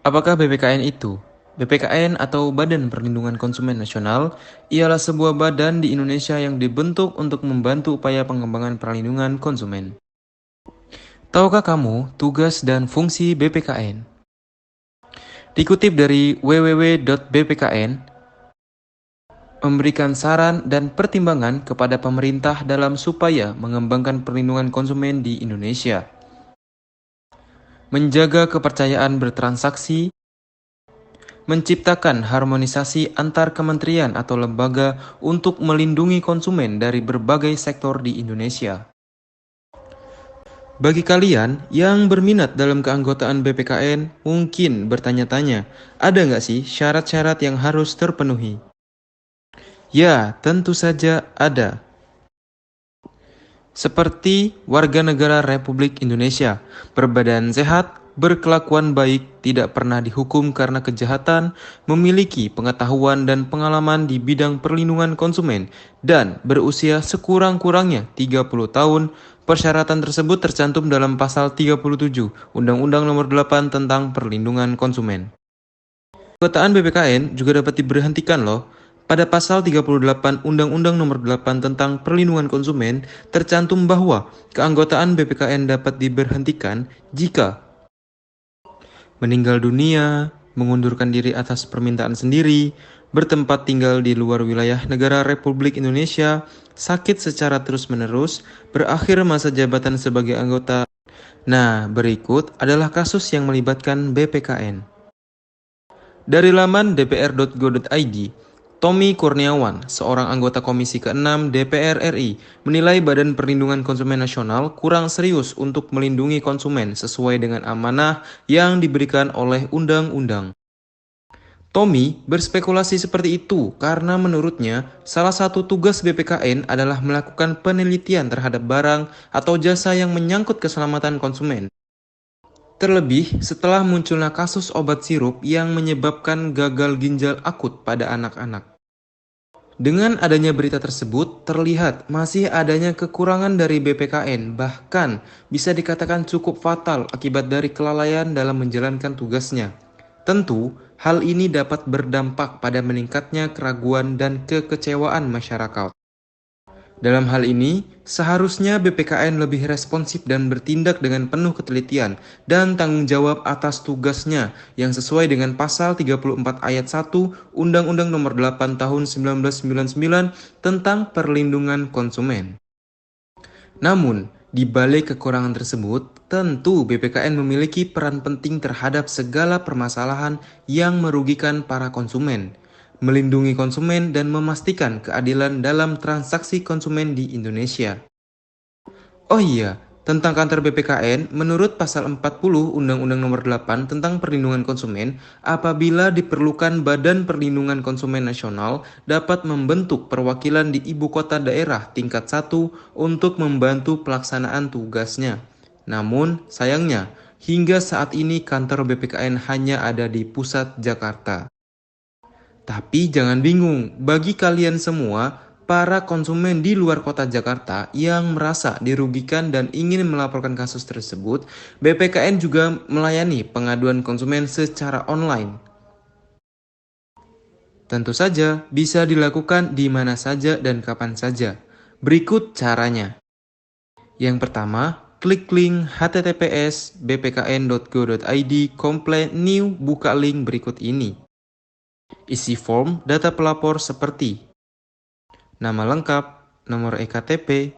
Apakah BPKN itu? BPKN atau Badan Perlindungan Konsumen Nasional ialah sebuah badan di Indonesia yang dibentuk untuk membantu upaya pengembangan perlindungan konsumen. Tahukah kamu tugas dan fungsi BPKN? Dikutip dari www.bpkn, memberikan saran dan pertimbangan kepada pemerintah dalam supaya mengembangkan perlindungan konsumen di Indonesia, menjaga kepercayaan bertransaksi, menciptakan harmonisasi antar kementerian atau lembaga untuk melindungi konsumen dari berbagai sektor di Indonesia. Bagi kalian yang berminat dalam keanggotaan BPKN, mungkin bertanya-tanya, ada nggak sih syarat-syarat yang harus terpenuhi? Ya, tentu saja ada. Seperti warga negara Republik Indonesia, berbadan sehat, berkelakuan baik, tidak pernah dihukum karena kejahatan, memiliki pengetahuan dan pengalaman di bidang perlindungan konsumen, dan berusia sekurang-kurangnya 30 tahun. Persyaratan tersebut tercantum dalam pasal 37 Undang-Undang Nomor 8 tentang Perlindungan Konsumen. Keanggotaan BPKN juga dapat diberhentikan loh. Pada pasal 38 Undang-Undang Nomor 8 tentang Perlindungan Konsumen tercantum bahwa keanggotaan BPKN dapat diberhentikan jika meninggal dunia, mengundurkan diri atas permintaan sendiri, bertempat tinggal di luar wilayah negara Republik Indonesia, sakit secara terus-menerus, berakhir masa jabatan sebagai anggota. Nah, berikut adalah kasus yang melibatkan BPKN. Dari laman dpr.go.id, Tommy Kurniawan, seorang anggota Komisi ke-6 DPR RI, menilai Badan Perlindungan Konsumen Nasional kurang serius untuk melindungi konsumen sesuai dengan amanah yang diberikan oleh undang-undang. Tommy berspekulasi seperti itu karena menurutnya salah satu tugas BPKN adalah melakukan penelitian terhadap barang atau jasa yang menyangkut keselamatan konsumen. Terlebih setelah munculnya kasus obat sirup yang menyebabkan gagal ginjal akut pada anak-anak. Dengan adanya berita tersebut, terlihat masih adanya kekurangan dari BPKN, bahkan bisa dikatakan cukup fatal akibat dari kelalaian dalam menjalankan tugasnya. Tentu, hal ini dapat berdampak pada meningkatnya keraguan dan kekecewaan masyarakat. Dalam hal ini, seharusnya BPKN lebih responsif dan bertindak dengan penuh ketelitian dan tanggung jawab atas tugasnya yang sesuai dengan pasal 34 ayat 1 Undang-Undang Nomor 8 Tahun 1999 tentang Perlindungan Konsumen. Namun, di balik kekurangan tersebut, tentu BPKN memiliki peran penting terhadap segala permasalahan yang merugikan para konsumen, melindungi konsumen dan memastikan keadilan dalam transaksi konsumen di Indonesia. Oh iya, tentang kantor BPKN, menurut pasal 40 Undang-Undang Nomor 8 tentang Perlindungan Konsumen, apabila diperlukan Badan Perlindungan Konsumen Nasional dapat membentuk perwakilan di ibu kota daerah tingkat 1 untuk membantu pelaksanaan tugasnya. Namun, sayangnya, hingga saat ini kantor BPKN hanya ada di pusat Jakarta. Tapi jangan bingung, bagi kalian semua, para konsumen di luar kota Jakarta yang merasa dirugikan dan ingin melaporkan kasus tersebut, BPKN juga melayani pengaduan konsumen secara online. Tentu saja bisa dilakukan di mana saja dan kapan saja. Berikut caranya. Yang pertama, klik link https://bpkn.go.id/new buka link berikut ini. Isi form data pelapor seperti nama lengkap, nomor EKTP,